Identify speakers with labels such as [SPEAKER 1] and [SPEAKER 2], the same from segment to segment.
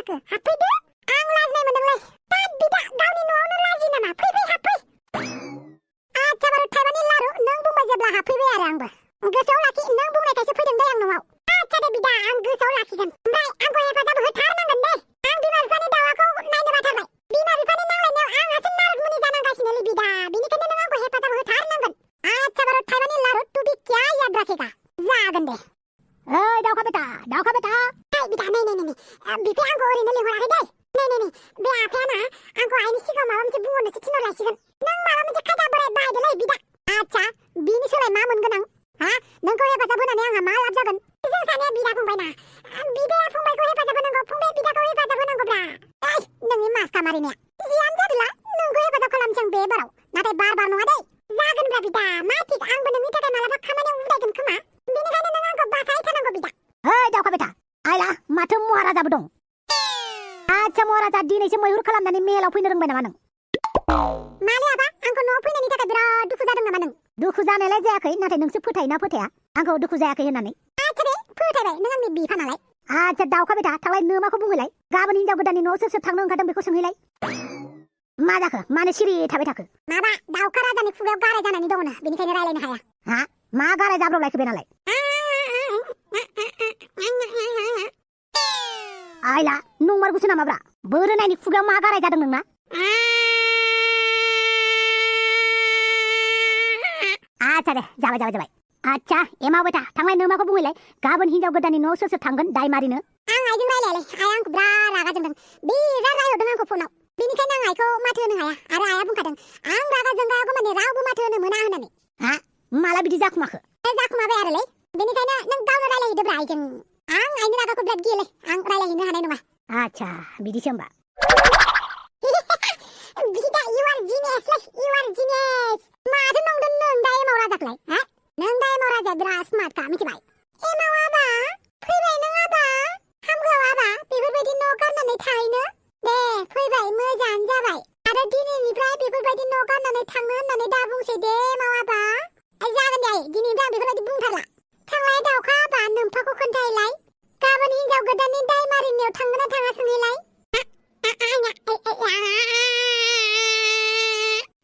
[SPEAKER 1] जाखो हाबफैदो आं लाजिनाय मोनदोंलै दा बिदा गावनि न'आवनो लाजि नामा फै हाबफै आच्छा बारु थाइबानि लारु नों बुंबाय जेब्ला हाबफैबाय आरो आंबो गोसोआव लाखि नों बुंनायखायसो फैदों दे आं न'आव आच्छा दे बिदा आं गोसोआव लाखिगोन ओमफ्राय आंखौ हेफाजाब होथारनांगोन दे आं बिमा बिफानि दावाखौ नायनो बाथारबाय बिमा बिफानि नांलायनायाव आंहासो नारदमुनि जानांगासिनोलै बिदा बेनिखायनो नों आंखौ हेफाजाब होथारनांगोन आच्छा बारु थाइबानि लारु तू भी क्या याद रखेगा जागोन दे ओइ दावखा बेटा ओइ बिदा नै बिफाया आंखौ ओरैनो लिंहराखै दै नै बे आफाया ना आंखौ आइनि सिगाङाव माबा मोनसे बुंहरनोसो थिनहरलायसिगोन नों माबा मोनसे खायदा बोराय बाहायदोलै बिदा आच्छा बिनि सोलाय मा मोनगोन आं हा नोंखौ हेफाजाब होनानै आंहा मा लाब जागोन जों सानैया बिदा फंबाय ना बिदाया फंबायखौ हेफाजाब होनांगौ फंबाया बिदाखौ हेफाजाब होनांगौब्रा ओइ नोंनि मासखा मारिनाया जियानो जादोला नोंखौ हेफाजाब खालामसै आं बे बाराव नाथाय बार नङा दै जागोनब्रा बिदा मा थिग आंबो नोंनि थाखाय मालाबा खामानियाव उदायगोन खोमा बेनिखायनो नों आंखौ बासायथारनांगौ बिदा ओइ दावखा बेटा आइला माथो महाराजाबो दं आच्छा महाराजा दिनैसो मैहुर खालामनानै मेलाव फैनो रोंबाय नामा नों मानो आबा आंखौ न'आव फैनायनि थाखाय बिराद दुखु जादों नामा नों दुखु जानायलाय जायाखै नाथाय नोंसो फोथायोना फोथाया आंखौ दुखु जायाखै होननानै आच्छा दे फोथायबाय नों आंनि बिफा नालाय आच्छा दावखा बेटा थांलाय नोमाखौ बुंहैलाय गाबोन हिनजाव गोदाननि न'आव सोर थांनो ओंखारदों बेखौ सोंहैलाय मा जाखो मानो सिरि थाबाय थाखो माबा दावखा राजानि खुगायाव गाराय जानानै दङनो बेनिखायनो रायलायनो हाया हा मा गाराय जाब्रबलायखो बेनालाय आइला नंमारगौसो नामाब्रा बोरोनायनि खुगायाव मा गाराय जादों नोंना आच्छा दे जाबाय आच्छा एमा बेटा थांलाय नोमाखौ बुंहैलाय गाबोन हिनजाव गोदाननि न'आव सोर थांगोन दाय मारिनो आं आइजों रायलायालै आइया आंखौ बिराद रागा जोंदों बिराद रायहरदों आंखौ फनाव बेनिखायनो आं आइखौ माथो होनो हाया आरो आइया बुंखादों आं रागा जोंगायागौ माने रावबो माथो होनो मोना होननानै हा माला बिदि जाखुमाखो जाखुमाबाय आरोलै बेनिखायनो नों गावनो रायलायहैदोब्रा आइजों आं आइनि रागाखौ बिराद गियोलै आं रायलायहैनो हानाय नङा आच्छा बिदिसो होमबा बिदा इउ आर जिनियस माथो नंदों नों दा एमाव राजाखौलाय हा नों दा एमाव राजाया बिराद स्मार्टखा मिथिबाय एमाव आबा फैबाय नों आबा हामगौ आबा बेफोरबायदि न' गारनानै थाहैनो दे फैबाय मोजाङानो जाबाय आरो दिनैनिफ्राय बेफोरबायदि न' गारनानै थांनो होननानै दा बुंसै दे एमाव आबा जागोन दे दिनैनिफ्राय आं बेफोरबायदि बुंथारला थांलाय दावखा आबा नोम्फाखौ खोन्थाहैलाय गाबोन हिनजाव गोदाननि दाय मारिनायाव थांगोन ना थाङा सोंहैलाय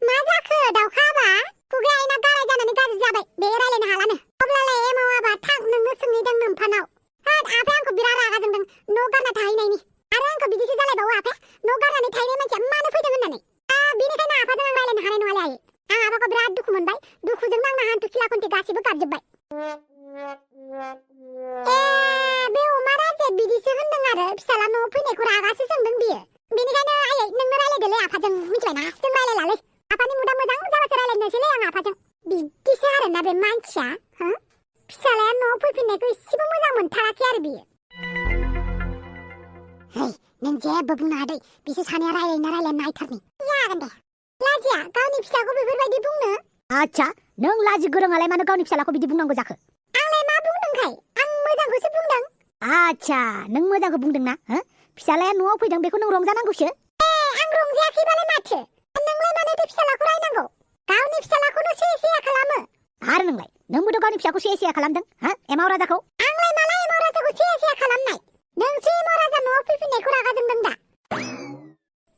[SPEAKER 1] मा जाखो दावखा आबा खुगाया आइना गाराय जानानै गाज्रि जाबाय बे रायलायनो हालानो अब्लालाय एमाव आबा थां नोंनो सोंहैदों नोम्फानाव होद आफाया आंखौ बिराद रागा जोंदों न' गारना थाहैनायनि आरो आंखौ बिदिसो जालायबावो आफाया न' गारनानै थाहैनाय मानसिया मानो फैदों होननानै बेनिखायनो आफाजों आं रायलायनो हानाय नङालै आइ आं आफाखौ बिराद दुखु मोनबाय दुखुजों आंना हान्थु खिला खन्थि गासिबो गाबजोब्बाय बे अमा राजाया बिदिसो होनदों आरो फिसाला न'आव फैनायखौ रागासो जोंदों बियो बेनिखायनो आयै नोंनो रायलायदोलै आफाजों मिथिबायना जों रायलायलालै आफानि मुदा मोजां जाबासो रायलायनोसैलै आं आफाजों बिदिसो आरोना बे मानसिया हो फिसालाया न'आव फैफिननायखौ एसेबो मोजां मोनथाराखै आरो बियो है नों जेबो बुंनो हादै बिसोर सानैया रायलायना नायथारनि जागोन दे लाजिया गावनि फिसाखौ बेफोरबायदि बुंनो आच्छा नों लाजि गोरोङालाय मानो गावनि फिसालाखौ बिदि बुंनांगौ जाखो आंलाय मा बुंदोंखाय आं मोजांखौसो बुंदों आच्छा नों मोजांखौ बुंदोंना हो फिसालाया न'आव फैदों बेखौ नों रंजानांगौसो आं रंजायाखैबालाय माथो नोंलाय मानोथो फिसालाखौ रायनांगौ गावनि फिसालाखौनो सेया खालामो आरो नोंबोथ' गावनि फिसाखौ सेया खालामदों हा एमाव राजाखौ आंलाय माला एमाव राजाखौ सेया खालामनाय नोंसो एमाव राजा न'आव फैफिननायखौ रागा जोंदों दा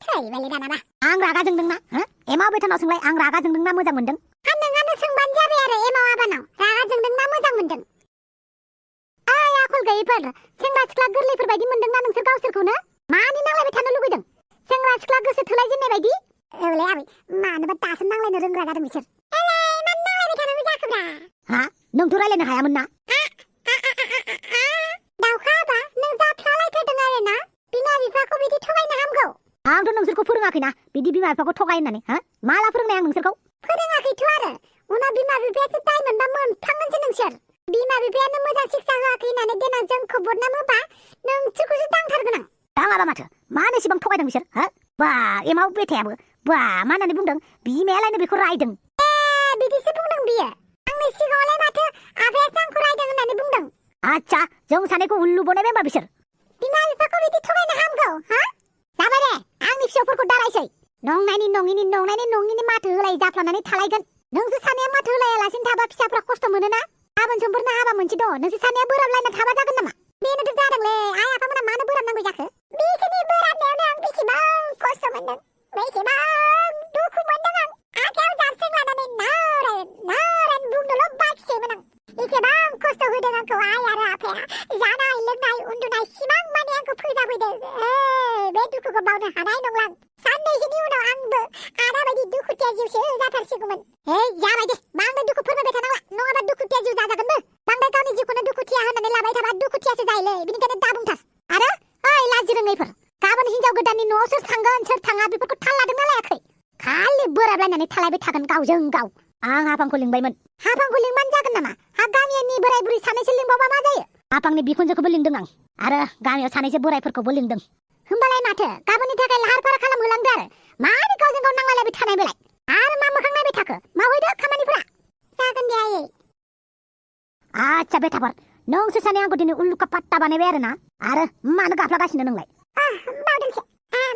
[SPEAKER 1] थैबायलै दानाबा आं रागा जोंदोंना हो एमाव बेथनाव सोंलाय आं रागा जोंदोंना मोजां मोनदों नोंआनो सोंबानो जाबाय आरो एमाव आबानाव रागा जोंदोंना मोजां मोनदों ओइ आखल गैयैफोर सेंग्रा सिख्ला गोरलैफोर बायदि मोनदोंना नोंसोर गावसोरखौनो मानि नांलायबाय थानो लुगैदों सेंग्रा सिख्ला गोसो थोलायजेननाय बायदि औलै आबै मानोबा दासो नांलायनो रोंग्रा जादों बिसोर मानो नांलायबाय थानांगौ जाखोब्रा हा नोंथ' रायलायनो हायामोन ना दावखा आबा नों जाफ्लालायथारदों आरोना बिमा बिफाखौ बिदि थगायनो हामगौ आंथ' नोंसोरखौ फोरोङाखैना बिदि बिमा बिफाखौ थगाय होननानै हा माला फोरोंनाय आं नोंसोरखौ फोरोङाखैथ' आरो उनाव बिमा बिफायासो दाय मोनबा मोनफ्लांगोनसो नोंसोर बिमा बिफायानो मोजां शिक्षा होआखै होननानै देनां जोंखौ बदनाम होबा नोंसोरखौसो दांथारगोन आं दाङाबा माथो मानो एसेबां थगायदों बिसोर हा बा एमाव बेथायाबो बा मा होननानै बुंदों बिमायालायनो बेखौ रायदों बिदिसो बुंदों बियो आंनि सिगाङावलाय माथो आफायासो आंखौ रायदों होननानै बुंदों आच्छा जों सानैखौ उल्लु बनायबाय होमबा बिसोर बिमा बिफाखौ बिदि थगायनो हामगौ हा जाबाय दे आंनि फिसौफोरखौ दारायसै नंनायनि नङिनि माथो होलाय जाफ्लानानै थालायगोन नोंसोर सानैया माथो होलायालासिनो थाबा फिसाफ्रा खस्थ' मोनोना गाबोन समफोरनो हाबा मोनसे दं नोंसोर सानैया बोराबलायना थाबा जागोन नामा बेनोथ' जादोंलै आइ आफामोना मानो बोराबनांगौ जाखो बिसोरनि बावनो हानाय नंला साननैसोनि उनाव आंबो आदा बायदि दुखुथिया जिउसो जाथारसिगौमोन जाबाय दे बांद्राय दुखु फोरमायबाय थानांला नङाबा दुखुथिया जिउ जाजागोनबो बांद्राय गावनि जिउखौनो दुखुथिया होननानै लाबाय थाबा दुखुथियासो जायोलै बेनिखायनो दा बुंथार आरो ओइ लाजि रोङैफोर गाबोन हिनजाव गोदाननि न'आव सोर थांगोन सोर थाङा बेफोरखौ थाल लादोंना लायाखै खालि बोराबलायनानै थालायबाय थागोन गावजों गाव आं हाफांखौ लिंबायमोन हाफांखौ लिंबानो जागोन नामा हा गामिनि बोराय बुरै सानैसो लिंबावबा मा जायो हाफांनि बिखुनजोखौबो लिंदों आं आरो गामियाव सानैसो बोरायफोरखौबो लिंदों होमबालाय माथो गाबोननि थाखाय लाहार फाहार खालामहोलांदो आरो मानो गावजों गाव नांलायलायबाय थानाय बेलाय आरो मा मोखां नायबाय थाखो मावहैदो खामानिफोरा जागोन दे आयै आच्छा बेथाफोर नोंसोर सानै आंखौ दिनै उल्लुखा पात्ता बानायबाय आरो ना आरो मानो गाफ्लागासिनो नोंलाय बावदोंसो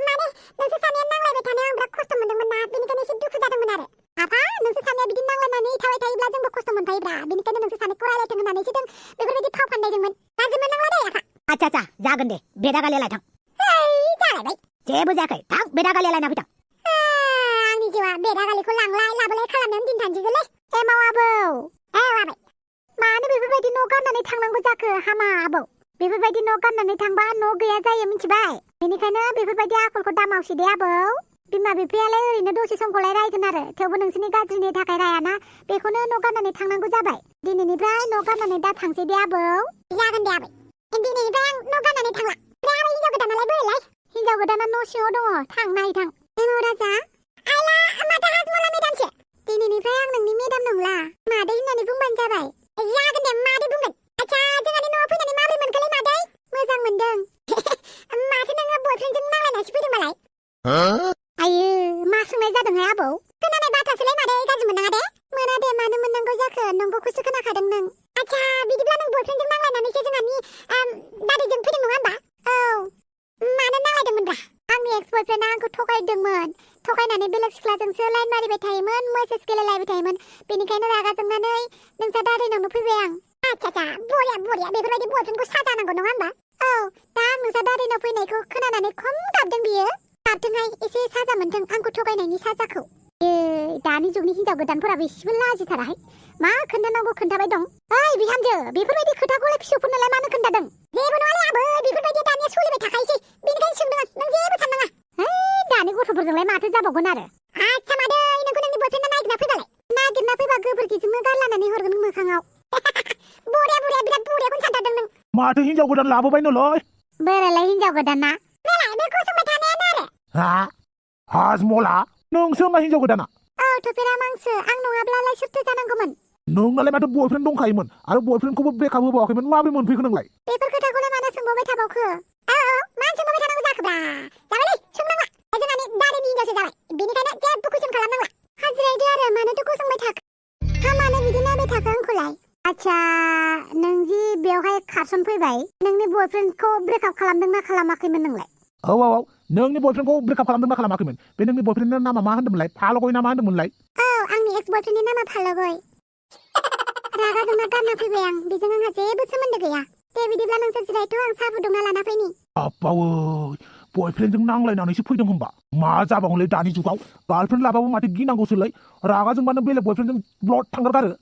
[SPEAKER 1] माने नोंसोर सानैया नांलायबाय थानायाव आं बिराद खस्थ' मोनदोंमोन ना बेनिखायनो एसे दुखु जादोंमोन आरो आफा नोंसोर सानैया बिदि नांलायनानै थाबाय थायोब्ला जोंबो खस्थ' मोनफायोब्रा बेनिखायनो नोंसोर सानैखौ रायलायथों होननानैसो जों बेफोरबायदि फाव फान्दायदोंमोन गाज्रि मोननांला दे आफा आच्छा जागोन दे बेदागालियालाय थां जालायबाय जेबो जायाखै थां बेदागालिया लायना फैथां आंनि जिउआ बेदागालिखौ लांलाय लाबोलाय खालामनानै दिन थांजोबगोनलै माव आबौ आबै मानो बेफोरबायदि न' गारनानै थांनांगौ जाखो हामा आबौ बेफोरबायदि न' गारनानै थांबा न' गैया जायो मिथिबाय बेनिखायनो बेफोरबायदि आखलखौ दामावसै दे आबौ बिमा बिफायालाय ओरैनो दसे समखौलाय रायगोन आरो थेवबो नोंसोरनि गाज्रिनि थाखाय रायाना बेखौनो न' गारनानै थांनांगौ जाबाय दिनैनिफ्राय न' गारनानै दा थांसै दे आबौ जागोन दे आबै दिनैनिफ्राय आं न' गारनानै थांला ओमफ्राय आबै हिनजाव गोदानालाय बोरैलाय हिनजाव गोदाना न' सिङाव दङ थां नायै थां राजा आइला माथो हाजमला मेदामसो दिनैनिफ्राय आं नोंनि मेदाम नंला मादै होननानै बुंबानो जाबाय जागोन दे मादै बुंगोन आच्छा जोंहानि न'आव फैनानै माबोरै मोनखोलै मादै मोजां मोनदों माथो नोङो बयफ्रेन्डजों नांलायनासो फैदोंबालाय आयो मा सोंनाय जादोंहाय आबौ खोनानाय बाथ्रासोलाय मादै गाज्रि मोननाङा दे मोना दे मानो मोननांगौ जाखो नंगौखौसो खोनाखादों नों आच्छा बिदिब्ला नों बयफ्रेन्डजों नांलायनानैसो जोंहानि दादैजों फैदों नङा होमबा औ मानो नांलायदोंमोनब्रा आंनि एक्स बयफ्रेन्डआ आंखौ थगायदोंमोन थगायनानै बेलेग सिख्लाजोंसो लाइन मारिबाय थायोमोन मेसेज गेलेलायबाय थायोमोन बेनिखायनो रागा जोंनानै नोंसा दादैनावनो फैबाय आं आच्छा बरिया बेफोरबायदि बयफ्रेन्डखौ साजा नांगौ नङा होमबा औ दा आं नोंसा दादैनाव फैनायखौ खोनानानै खम गाबदों बियो गाबथोंहाय एसे साजा मोनथों आंखौ थगायनायनि साजाखौ दानि जुगनि हिनजाव गोदानफोराबो एसेबो लाजिथाराहाय मा खोन्थानांगौ खोन्थाबाय दं ओइ बिहामजो बेफोरबायदि खोथाखौलाय फिसौफोरनोलाय मानो खोन्थादों जेबो नङालै आबै बेफोरबायदि दानिया सोलिबाय थाखायोसै बेनिखायनो सोंदों आं नों जेबो साननाङा दानि गथ'फोरजोंलाय माथो जाबावगोन आरो आच्छा मादै नोंखौ नोंनि बयफ्रेन्डआ नागिरना फैबालाय नागिरना फैबा गोबोरखिजोंनो गारलानानै हरगोन मोखाङाव बरिया बिराद बरियाखौनो सानथारदों नों माथो हिनजाव गोदान लाबोबायनोलै बोरालाय हिनजाव गोदाना बेलाय बेखौ सोंबाय थानायानो आरो हाजमला नोंसो मा हिनजाव गोदाना औ थफेरा मांसो आं नङाब्लालाय सोरथो जानांगौमोन नोंनालाय माथो बयफ्रेन्ड दंखायोमोन आरो बयफ्रेन्डखौबो ब्रेकआप होबावाखैमोन माबोरै मोनफैखो नोंलाय बेफोर खोथाखौलाय मानो सोंबावबाय थाबावखो मानो सोंबावबाय थानांगौ जाखोब्रा जाबायलै सोंनांला जोंहानि दादैनि हिनजावसो जाबाय बेनिखायनो जेबो कुइसन खालामनांला हाजिरायदो आरो मानोथो गसंबाय थाखो मानो बिदि नायबाय थाखो आंखौलाय आच्छा नों जि बेवहाय खारसन फैबाय नोंनि बयफ्रेन्डखौ ब्रेकआप खालामदोंना खालामाखैमोन नोंलाय औ नोंनि बयफ्रेन्डखौ ब्रेकआप खालामदोंना खालामाखैमोन बे नोंनि बयफ्रेन्डनि नामा मा होनदोंमोनलाय फालगय ना मा होनदोंमोनलाय औ आंनि एक्स बयफ्रेन्डनि नामा फालगय रागा जोंना गारना फैबाय आं बेजों आंहा जेबो सोमोन्दो गैया दे बिदिब्ला नोंसोर जिरायथ' आं साहा फुदुंना लाना फैनि आब्बावै बयफ्रेन्डजों नांलायनानैसो फैदों होनबा मा जाबावलै दानि जुगाव गार्लफ्रेन्ड लाबाबो माथो गिनांगौसोलै रागा जोंबानो बेलेग बयफ्रेन्डजों ब्लड थांगारगारो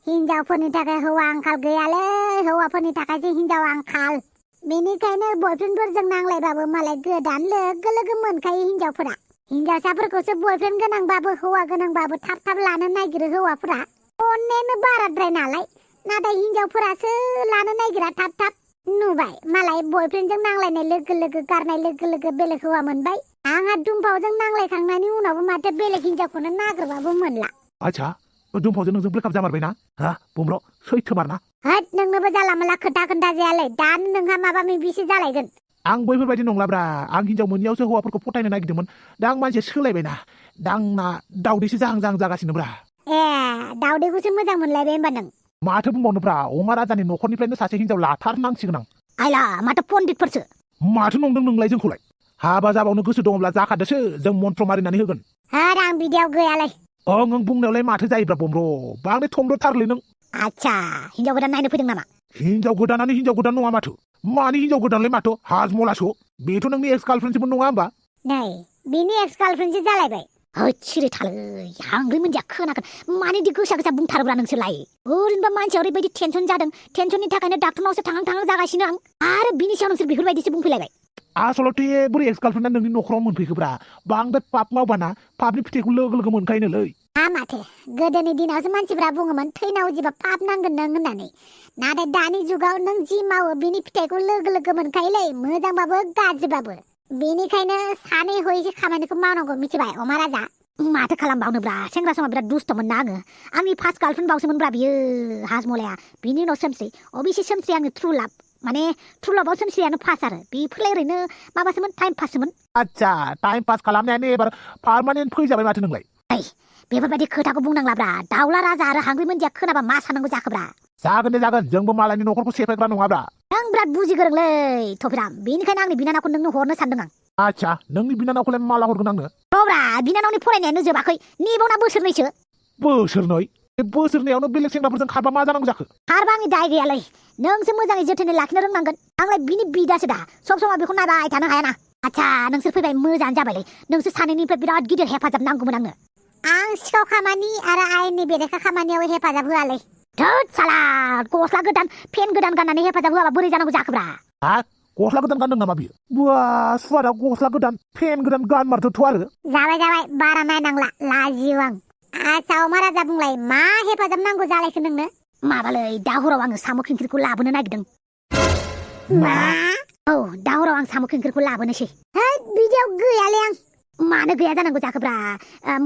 [SPEAKER 1] हिनजावफोरनि थाखाय हौवा आंखाल गैयालै हौवाफोरनि थाखायसो हिनजाव आंखाल बेनिखायनो बयफ्रेन्डफोरजों नांलायबाबो मालाय गोदान लोगो लोगो मोनखायो हिनजावफोरा हिनजावसाफोरखौसो बयफ्रेन्ड गोनांबाबो हौवा गोनांबाबो थाब लानो नागिरो हौवाफोरा अननायानो बाराद्राय नालाय नाथाय हिनजावफोरासो लानो नागिरा थाब नुबाय मालाय बयफ्रेन्डजों नांलायनाय लोगो लोगो गारनाय लोगो लोगो बेलेग हौवा मोनबाय आंहा दुमफावजों नांलायखांनायनि उनावबो माथो बेलेग हिनजावखौनो नागिरबाबो मोनला आच्छा दुमफावजों नोंजों ब्रेकआप जामारबायना बुमर' सैथोमारना होद नोंनोबो जाला माला खोथा जायालै दानो नोंहा माबा माबिसो जालायगोन आं बैफोरबायदि नंलाब्रा आं हिनजाव मोनैयावसो हौवाफोरखौ फटायनो नागिरदोंमोन दा आं मानसिया सोलायबायना दा आंना दाउदैसो जाहां जागासिनोब्रा दाउदैखौसो मोजां मोनलायबाय होनबा नों माथो बुंबावनोब्रा अमा राजानि न'खरनिफ्रायनो सासे हिनजाव लाथारनांसिगोन आं आइला माथो पण्डितफोरसो माथो नंदों नोंलाय जोंखौलाय हाबा जाबावनो गोसो दङब्ला जाखादोसो जों मन्त्र मारिनानै होगोन आं बिदियाव गैयालै नों बुंनायावलाय माथो जायोब्रा बमर' बांद्राय थमब्रथारलै नों आच्छा हिनजाव गोदान नायनो फैदों नामा हिनजाव गोदानानो हिनजाव गोदान नङा माथो मानि हिनजाव गोदानलाय माथो हाजमलासो बेथ' नोंनि एक्स गार्लफ्रेन्डसोमोन नङा होमबा नै बिनि एक्स गार्लफ्रेन्डसो जालायबाय होद सिरि थालै हांग्रि मोनदिया खोनागोन मानो इदि गोसा बुंथारोब्रा नोंसोरलाय ओरैनोबा मानसिया ओरैबायदि टेनसन जादों टेनसननि थाखायनो डाक्टरनावसो थांहां जागासिनो आं आरो बिनि सायाव नोंसोर बेफोरबायदिसो बुंफैलायबाय
[SPEAKER 2] आसलथे बोरै एक्स गार्लफ्रेन्डआ नोंनि न'खराव मोनफैखोब्रा बांद्राय पाप मावबाना पापनि फिथाइखौ लोगो लोगो मोनखायोनोलै
[SPEAKER 1] माथो गोदोनि दिनावसो मानसिफ्रा बुङोमोन थैनाव जिबा पाप नांगोन नों होननानै नाथाय दानि जुगाव नों जि मावो बिनि फिथाइखौ लोगो लोगो मोनखायोलै मोजांबाबो गाज्रिबाबो बेनिखायनो सानै हयैसो खामानिखौ मावनांगौ मिथिबाय अमा राजा माथो खालामबावनोब्रा सेंग्रा समाव बिराद दुस्थमोन ना आङो आंनि फार्स्ट गार्लफ्रेन्ड बावसोमोनब्रा बियो हाजमलाया बिनि उनाव सोमस्रि अबिसे सोमस्रि आंनि ट्रु लाभ माने ट्रु लाभआव सोमस्रियानो फास आरो बेफोरलाय ओरैनो माबासोमोन टाइम पाससोमोन
[SPEAKER 2] आच्छा टाइम पास खालामनायानो एबार पार्मानेन्ट फैजाबाय माथो नोंलाय
[SPEAKER 1] बेफोरबायदि खोथाखौ बुंनांलाब्रा दाउला राजा आरो हांग्रि मोनदिया खोनाबा मा साननांगौ जाखोब्रा
[SPEAKER 2] जागोन दे जागोन जोंबो मालायनि न'खरखौ सेफायग्रा नङाब्रा
[SPEAKER 1] नों बिराद बुजिगोरोंलै थफिराम बेनिखायनो आंनि बिनानावखौ नोंनो हरनो सानदों आं
[SPEAKER 2] आच्छा नोंनि बिनानावखौलाय माला हरगोन आंनो
[SPEAKER 1] रब्रा बिनानावनि फरायनायानो जोबाखै नेबावना बोसोरनैसो
[SPEAKER 2] बोसोरनै बे बोसोरनैयावनो बेलेग सेंग्राफोरजों खारबा मा जानांगौ जाखो
[SPEAKER 1] खारबा आंनि दाय गैयालै नोंसो मोजाङै जोथोनै लाखिनो रोंनांगोन आंलाय बिनि बिदासो दा सब समाय बेखौ नायबाय थानो हायाना आच्छा नोंसोर फैबाय मोजाङानो जाबायलै नोंसोर सानैनिफ्राय बिराद गिदिर हेफाजाब नांगौमोन आंनो आं सिखाव खामानि आरो आयेननि बेरेखा खामानियाव हेफाजाब होआलै धोद साला गस्ला गोदान पेन गोदान गाननानै हेफाजाब होआबा बोरै जानांगौ जाखोब्रा
[SPEAKER 2] हा गस्ला गोदान गानदों नामा बियो बुवा सुवादा गस्ला गोदान पेन गोदान गानमारथोथ' आरो
[SPEAKER 1] जाबाय बारा नायनांला लाजियो आं आच्छा अमा राजा बुंलाय मा हेफाजाब नांगौ जालायखो नोंनो माबालै दा हराव आङो साम' खिंख्रिखौ लाबोनो नागिरदों
[SPEAKER 2] मा
[SPEAKER 1] औ दा हराव आं साम' खिंख्रिखौ लाबोनोसै बिदियाव गैयालै आं मानो गैया जानांगौ जाखोब्रा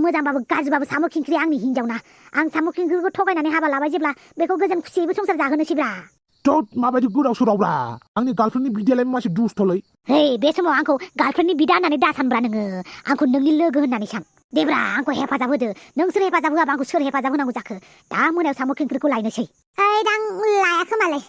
[SPEAKER 1] मोजांबाबो गाज्रिबाबो साम' खिंख्रि आंनि हिनजावना आं साम' खिंख्रिखौ थगायनानै हाबा लाबाय जेब्ला बेखौ गोजोन खुसियैबो संसार जाहोनोसैब्रा
[SPEAKER 2] थोद माबायदि गोदाव सोरावब्रा आंनि गार्लफ्रेन्डनि बिदायालाय मासे दुस्थ'लै
[SPEAKER 1] हे बे समाव आंखौ गार्लफ्रेन्डनि बिदा होननानै दासानब्रा नोङो आंखौ नोंनि लोगो होननानै सान देब्रा आंखौ हेफाजाब होदो नोंसोर हेफाजाब होआबा आंखौ सोर हेफाजाब होनांगौ जाखो दा मोनायाव साम' खिंख्रिखौ लायनोसै आं लाया खोमालै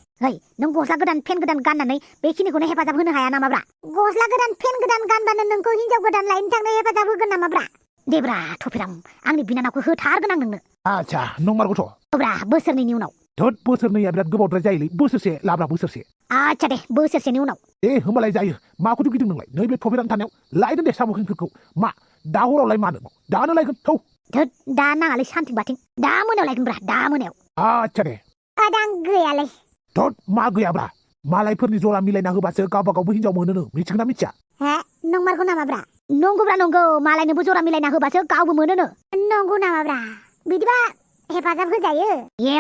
[SPEAKER 1] नों गस्ला गोदान पेन गोदान गाननानै बेखिनिखौनो हेफाजाब होनो हाया नामाब्रा गस्ला गोदान पेन गोदान गानबानो नोंखौ हिनजाव गोदान लायनो थांनो हेफाजाब होगोन नामाब्रा देब्रा थफिराम आंनि बिनानावखौ होथारगोन आं नोंनो
[SPEAKER 2] आच्छा नंमारगौथ'
[SPEAKER 1] ब्रा बोसोरनैनि उनाव
[SPEAKER 2] थोद बोसोरनैया बिराद गोबावद्राय जायोलै बोसोरसे लाब्रा बोसोरसे
[SPEAKER 1] आच्छा दे बोसोरसेनि उनाव
[SPEAKER 2] दे होमबालाय जायो माखौथो गिदों नोंलाय नैबे थफिराम थानायाव लायगोन दे साम' खिंख्रिखौ मा दा हरावलाय मानो दानो लायगोन थौ
[SPEAKER 1] धोद दा नाङालै सान्थिं बाथिं दा मोनायाव लायगोनब्रा दा मोनायाव
[SPEAKER 2] आच्छा दे
[SPEAKER 1] आं गैयालै
[SPEAKER 2] थोद मा गैयाब्रा मालायफोरनि जरा मिलायना होबासो गावबा गावबो हिनजाव मोनोनो मिथिगोन ना मिथिया
[SPEAKER 1] नंमारगौ नामाब्रा नंगौब्रा नंगौ मालायनोबो जरा मिलायना होबासो गावबो मोनोनो नंगौ नामाब्रा बिदिबा हेफाजाब होजायो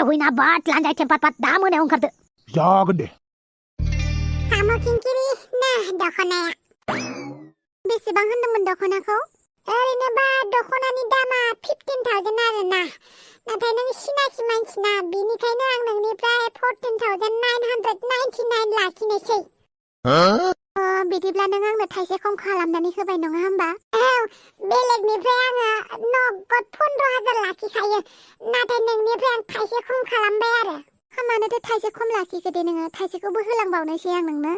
[SPEAKER 1] हयना बाट लानजाय टेम्पार पाट दा मोनायाव ओंखारदो
[SPEAKER 2] जागोन दे
[SPEAKER 1] साम' खिंख्रि ना दख'नाया बेसेबां होनदोंमोन दख'नाखौ ओरैनोबा दख'नानि दामा 15,000 आरोना नाथाय नों सिनाखि मानसिना बेनिखायनो आं नोंनिफ्राय 14,999 लाखिनोसै बिदिब्ला नों आंनो थाइसे खम खालामनानै होबाय नङा होमबा बेलेगनिफ्राय आङो नगद 15,000 लाखिखायो नाथाय नोंनिफ्राय आं थाइसे खम खालामबाय आरो मानोथो थाइसे खम लाखिखो दे नोङो थाइसेखौबो होलांबावनोसै आं नोंनो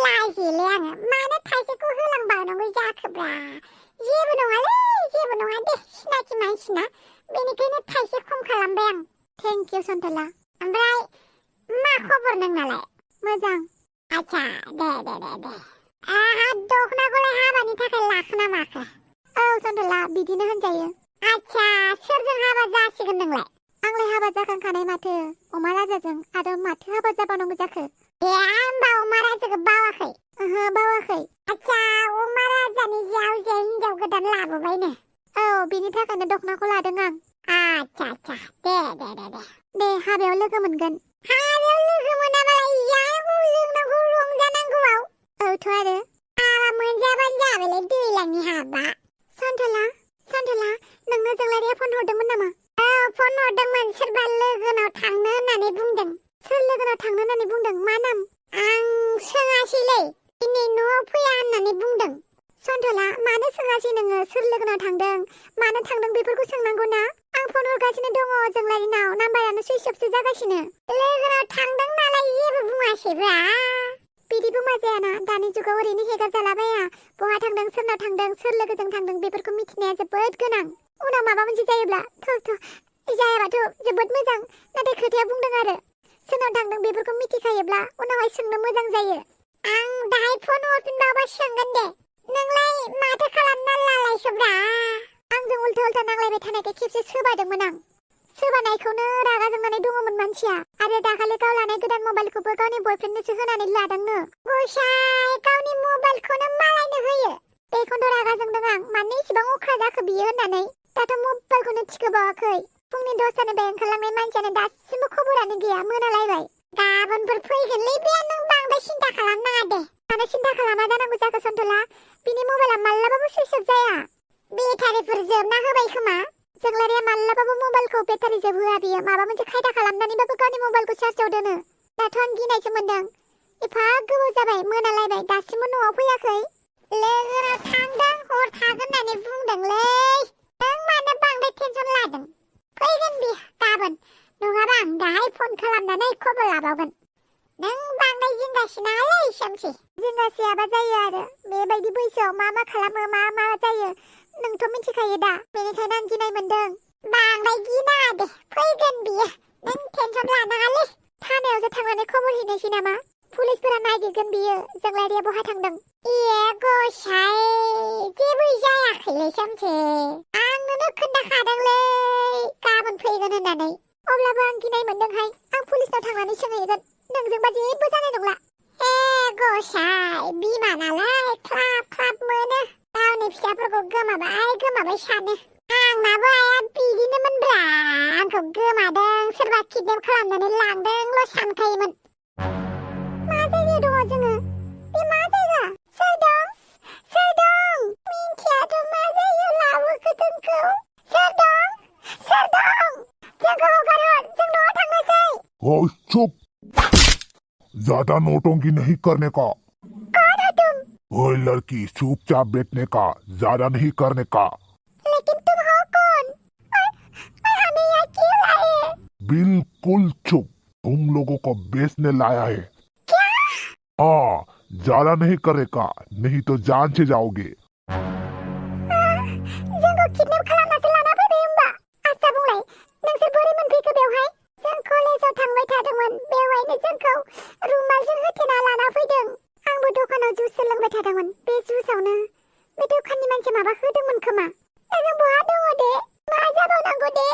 [SPEAKER 1] लाजियोलै आङो मानो थाइसेखौ होलांबावनांगौ जाखोब्रा जेबो नङालै जेबो नङा दे सिनाखि मानसिना बेनिखायनो थाइसे खम खालामबाय आं थेंक इउ सन्तला ओमफ्राय मा खबर नोंनालाय मोजां आच्छा दे दख'नाखौलाय हाबानि थाखाय लाखोना माखो औ सन्तला बिदिनो होनजायो आच्छा सोरजों हाबा जासिगोन नोंलाय आंलाय हाबा जाखांखानाय माथो अमा राजाजों आरो माथो हाबा जाबावनांगौ जाखो होमबा अमा राजाखौ बावाखै ओहो बावाखै आच्छा अमा राजानि जावजाया हिनजाव गोदान लाबोबायनो औ बिनि थाखायनो दख'नाखौ लादों आं आच्छा दे हाबायाव लोगो मोनगोन हाबायाव लोगो मोनाबालाय जानांगौ लोंनांगौ रंजानांगौआव औथ' आरो हाबा मोनजाबानो जाबायलै दैलांनि हाबा सन्तला नोंनो जोंलारिया फन हरदोंमोन नामा फन हरदोंमोन सोरबा लोगोनाव थांनो होननानै बुंदों सोर लोगोनाव थांनो होननानै बुंदों मा नाम आं सोङासैलै दिनै न'आव फैया होननानै बुंदों सन्तला मानो सोङासै नोङो सोर लोगोनाव थांदों मानो थांदों बेफोरखौ सोंनांगौ ना आं फन हरगासिनो दङ जोंलारिनाव नाम्बारानो सुइच अफसो जागासिनो लोगोनाव थांदों नालाय जेबो बुङासैब्रा बिदि बुंबा जायाना दानि जुगाव ओरैनो हेगार जालाबाया बहा थांदों सोरनाव थांदों सोर लोगोजों थांदों बेफोरखौ मिथिनाया जोबोद गोनां उनाव माबा मोनसे जायोब्ला जायाबाथ' जोबोद मोजां नाथाय खोथाया बुंदों आरो सोरनाव थांदों बेफोरखौ मिथिखायोब्ला उनावहाय सोंनो मोजां जायो आं दाहाय फन हरफिनबावबा सोंगोन दे नोंलाय माथो खालामना लालायखोब्रा आंजों उल्था नांलायबाय थानायखाय खेबसे सोबादोंमोन आं सोबानायखौनो रागा जोंनानै दङमोन मानसिया आरो दाखालि गाव लानाय गोदान मबाइलखौबो गावनि बयफ्रेन्डनोसो होनानै लादोंनो गसाय गावनि मबाइलखौनो मालायनो होयो बेखौनो रागा जोंदों आं मानो इसेबां अख्रा जाखो बियो होननानै दाथ' मबाइलखौनो थिखोबावाखै फुंनि 10:00निफ्राय ओंखारलांनाय मानसियानो दासिमबो खबरानो गैया मोनालायबाय गाबोनफोर फैगोनलै बे नों बांद्राय सिन्था खालामनाङा दे मानो सिन्था खालामा जानांगौ जाखो सन्थला बिनि मबाइला मालाबाबो सुइच अफ जाया बेटारिफोर जोबना होबाय खोमा जोंलारिया मालाबाबो मबाइलखौ बेटारि जोबहोआ बियो माबा मोनसे खायदा खालामनानैबाबो गावनि मबाइलखौ चार्जआव दोनो दाथ' आं गिनायसो मोनदों एफा गोबाव जाबाय मोनालायबाय दासिमबो न'आव फैयाखै लोगोनाव थांदों हर थागोन होननानै बुंदोंलै नों मानो बांद्राय टेनसन लादों फैगोन बि गाबोन नङाबा आं दाहाय फन खालामनानै खबर लाबावगोन नों बांद्राय जिंगासिनालै सोमसि जिंगासियाबा जायो आरो बेबायदि बैसोआव मा खालामो मा जायो नोंथ' मिथिखायो दा बेनिखायनो आं गिनाय मोनदों बांद्राय गिनाङा दे फैगोन बियो नों टेनसन लानाङालै थानायावसो थांनानै खबर हैनोसै नामा पुलिसफोरा नागिरगोन बियो जोंलारिया बहा थांदों ए गसाय जेबो जायाखैलै सोमसि आंनोनो खोन्थाखादोंलै गाबोन फैगोन होननानै अब्लाबो आं गिनाय मोनदोंहाय आं पुलिसनाव थांनानै सोंहैगोन नोंजोंबा जेबो जानाय नंला ए गसाय बिमा नालाय ख्लाब मोनो गावनि फिसाफोरखौ गोमाबाय सानो आंनाबो आया बिदिनोमोनब्रा आंखौ गोमादों सोरबा किडनेप खालामनानै लांदोंल' सानखायोमोन मा जायगायाव दङ जोङो बे मा जायगा सोर दं मिन्थियाथ' मा जायगायाव लाबोखो जोंखौ सोर दं जोंखौ हगारहर जों न'आव थांनोसै
[SPEAKER 3] ओए चुप ज्यादा नौटंकी नहीं करने का
[SPEAKER 1] कौन हो तुम
[SPEAKER 3] ओए लड़की चुपचाप बैठने का ज्यादा नहीं करने का
[SPEAKER 1] लेकिन तुम हो कौन और हमें यहाँ क्यों लाए
[SPEAKER 3] बिल्कुल चुप तुम लोगों को बेचने लाया है
[SPEAKER 1] क्या
[SPEAKER 3] हाँ ज्यादा नहीं करेगा नहीं तो जान से जाओगे
[SPEAKER 1] जोंखौ किडनेप खालामनासो लाना फैबाय होमबा आस्सा बुंलाय नोंसोर बोरै मोनफैखो बेवहाय जों कलेजाव थांबाय थादोंमोन बेवहायनो जोंखौ रुमालजों होथेना लाना फैदों आंबो दखानाव जुस लोंबाय थादोंमोन बे जुसावनो बे दखाननि मानसि माबा होदोंमोन खोमा जों बहा दङ दे मा जाबावनांगौ दे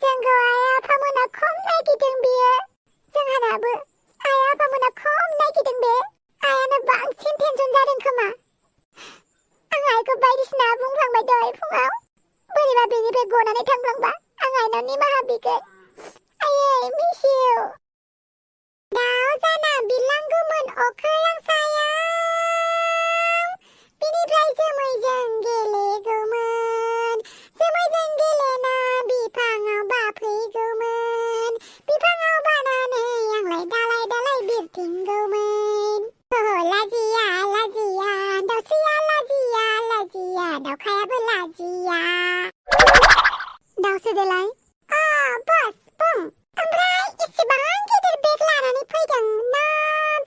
[SPEAKER 1] जोंखौ आइ आफामोना खम नायगिरदों बियो जोंहानाबो आइ आफामोना खम नायगिरदों बे आइयानो बांसिन टेनसन जादों खोमा आं आइखौ बायदिसिना बुंफ्लांबाय दहाय फुङाव बोरैबा बेनिफ्राय गनानै थांफ्लांबा आं आइनाव निमाहा बिगोन आयै मिस इउ दाउ जाना बिरलांगौमोन अख्रां सायाव बिनिफ्राय जोमैजों गेलेगौमोन जोमैजों गेलेना बिफाङाव बाफैगौमोन बिफाङाव बानानै आंलाय दालाय बिरथिंगौमोन लाजिया दाउस्रिया लाजिया दाउखायाबो लाजिया दाउसो देलाय बस बुं ओमफ्राय इसेबां गिदिर बेग लानानै फैदों ना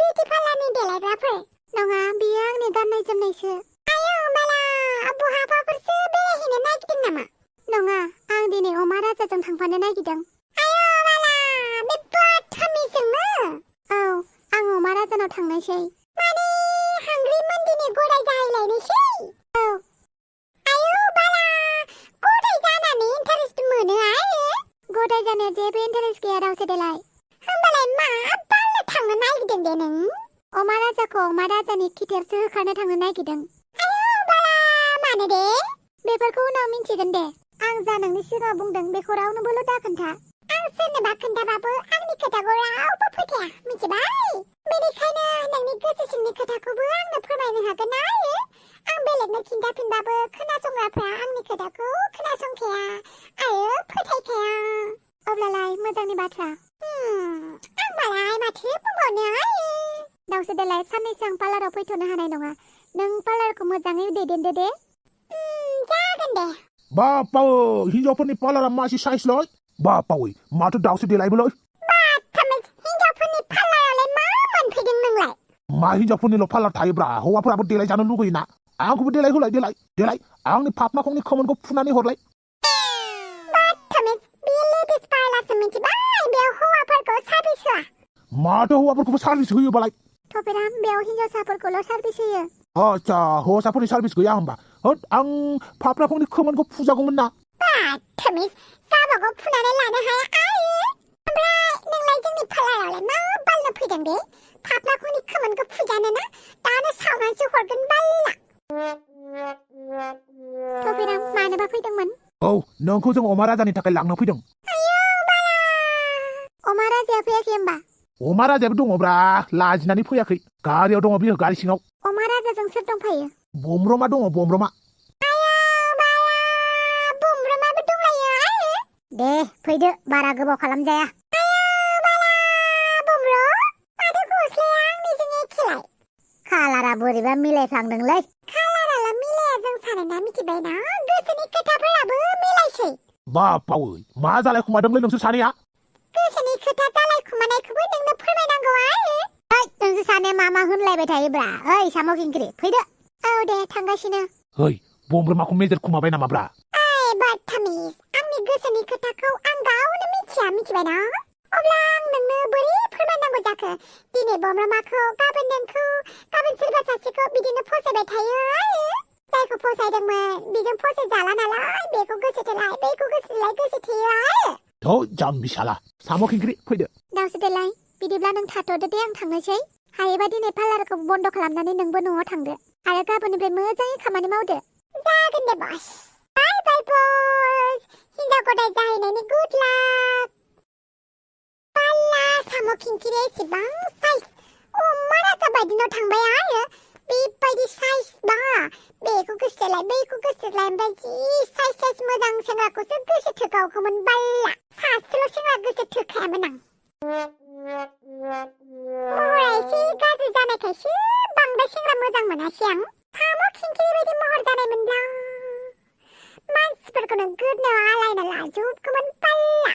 [SPEAKER 1] बिउटि पार्लारनि देलायग्राफोर नङा बियो आंनि गाननाय जोमनायसो आयौ माला बहाबाफोरसो बेरायहैनो नागिरदों नामा नङा आं दिनै अमा राजाजों थांफानो नागिरदों आयौ माला बे बाथामिजोंनो औ आं अमा राजानाव थांनायसै माने हांग्रिमोन दिनै गदाय जाहैलायनोसै औ आयौ बाला गदाय जानानै इन्टारेस्ट मोनो आरो गदाय जानाया जेबो इन्टारेस्ट गैया दाउसो देलाय होमबालाय मा बालनो थांनो नागिरदों दे नों अमा राजाखौ अमा राजानि खिथेरसो होखारनो थांनो नागिरदों आयौ बाला मानो दे बेफोरखौ उनाव मिन्थिगोन दे आं जा नोंनि सिगाङाव बुंदों बेखौ रावनोबोल' दा खोन्था आं सोरनोबा खोन्थाबाबो आंनि खोथाखौ रावबो फोथाया मिथिबाय बेनिखायनो नोंनि गोसो सिंनि खोथाखौबो आंनो फोरमायनो हागोन आरो आं बेलेगनो खिन्थाफिनबाबो खोनासंग्राफ्रा आंनि खोथाखौ खोनासंखाया आरो फोथायखाया अब्लालाय मोजांनि बाथ्रा आं मालाय माथो बुंबावनो आरो दाउसो देलाय साननैसो आं पार्लाराव फैथ'नो हानाय नङा नों पार्लारखौ मोजाङै दैदेनदो दे जागोन दे
[SPEAKER 2] बापावो हिनजावफोरनि पार्लारा मासि साइजलै बापावै माथो दाउसो देलायबोलै
[SPEAKER 1] हिनजावफोरनि पार्लारावलाय मा मोनफैदों नोंलाय
[SPEAKER 2] मा हिनजावफोरनिल' पार्लार थायोब्रा हौवाफोराबो देलायजानो लुगैयोना आंखौबो देलाय होलाय देलाय आंनि फाफ्लाखौनि खोमोनखौ फुनानै हरलाय
[SPEAKER 1] बेयो लेडिस पार्लारसो मिथिबाय बेयाव हौवाफोरखौ सार्भिस होआ
[SPEAKER 2] माथो हौवाफोरखौबो सार्भिस होयोबालाय
[SPEAKER 1] थपेराम बेयाव हिनजावसाफोरखौल' सार्भिस होयो
[SPEAKER 2] आच्छा हौवासाफोरनि सार्भिस गैया होमबा होद आं फाफ्लाखौनि खोमोनखौ फुजागौमोन ना
[SPEAKER 1] बाथोमिस गाबागाव फुनानै लानो हाया आयो ओमफ्राय नोंलाय जोंनि पार्लारावलाय मा बालनो फैदों दे फाफ्लाखौनि खोमोनखौ फुजानो ना दानो सावनानैसो हरगोन बाल्ला थफिराम मानोबा फैदोंमोन
[SPEAKER 2] औ नोंखौ जों अमा राजानि थाखाय लांनो फैदों
[SPEAKER 1] आयौ बाला अमा राजाया फैयाखै होमबा
[SPEAKER 2] अमा राजायाबो दङब्रा लाजिनानै फैयाखै गारियाव दङ बियो गारि सिङाव
[SPEAKER 1] अमा राजाजों सोर दंफायो
[SPEAKER 2] बमब्रमा दङ बमब्रमा
[SPEAKER 1] बुमब्रुमाबो दंलायो आरो दे फैदो बारा गोबाव खालामजाया बुमब्रु माथो गस्लाया आंनिजों एखेलाय कालारा बोरैबा मिलायफ्लांदोंलै कालाराल' मिलाया जों सानैना मिथिबाय ना गोसोनि खोथाफोराबो मिलायसै
[SPEAKER 2] बापावै मा जालायखुमादोंलै नोंसोर सानैया
[SPEAKER 1] गोसोनि खोथा जालायखुमानायखौबो नोंनो फोरमायनांगौ आरो नोंसोर सानैया मा होनलायबाय थायोब्रा ओइ साम' खिंख्रि फैदो औ दे थांगासिनो
[SPEAKER 2] है बमब्रमाखौ मेजेर खुमाबाय नामाब्रा
[SPEAKER 1] ओइ बाथामिस आंनि गोसोनि खोथाखौ आं गावनो मिथिया मिथिबायना अब्ला आं नोंनो बोरै फोरमायनांगौ जाखो दिनै बमब्रमाखौ गाबोन नोंखौ गाबोन सोरबा सासेखौ बिदिनो फसायबाय थायो आरो जायखौ फसायदोंमोन बेजों फसायजाला नालाय बेखौ गोसो थोलाय बैखौ गोसोलाय गोसो थोयो आरो
[SPEAKER 2] थ' जाम्बि साला साम' खिंख्रि फैदो
[SPEAKER 1] दावसो देलाय बिदिब्ला नों थाथ'दो दे आं थांनोसै हायोबा दिनै पार्लारखौ बन्द' खालामनानै नोंबो न'आव थांदो आरो गाबोननिफ्राय मोजाङै खामानि मावदो जागोन दे बस बाय बाय बस हिनजाव गदाय जाहैनायनि गुड लाक पाल्ला साम' खिंखिरि एसेबां साइज अमा राजा बायदिनाव थांबाय आरो बेबायदि साइज बा बेखौ गोसोलाय बैखौ गोसोलाय ओमफ्राय जि साइज मोजां सेंग्राखौसो गोसो थोगावगौमोन बाल्ला सासेल' सेंग्रा गोसो थोखायामोन आं महरा एसे गाज्रि जानायखायसो बांद्राय सेंग्रा मोजां मोनासै आं साम' खिंखिरि बायदि महर जानायमोनब्ला मानसिफोरखौनो गोदनायाव आलायना लाजोबगौमोन बाल्ला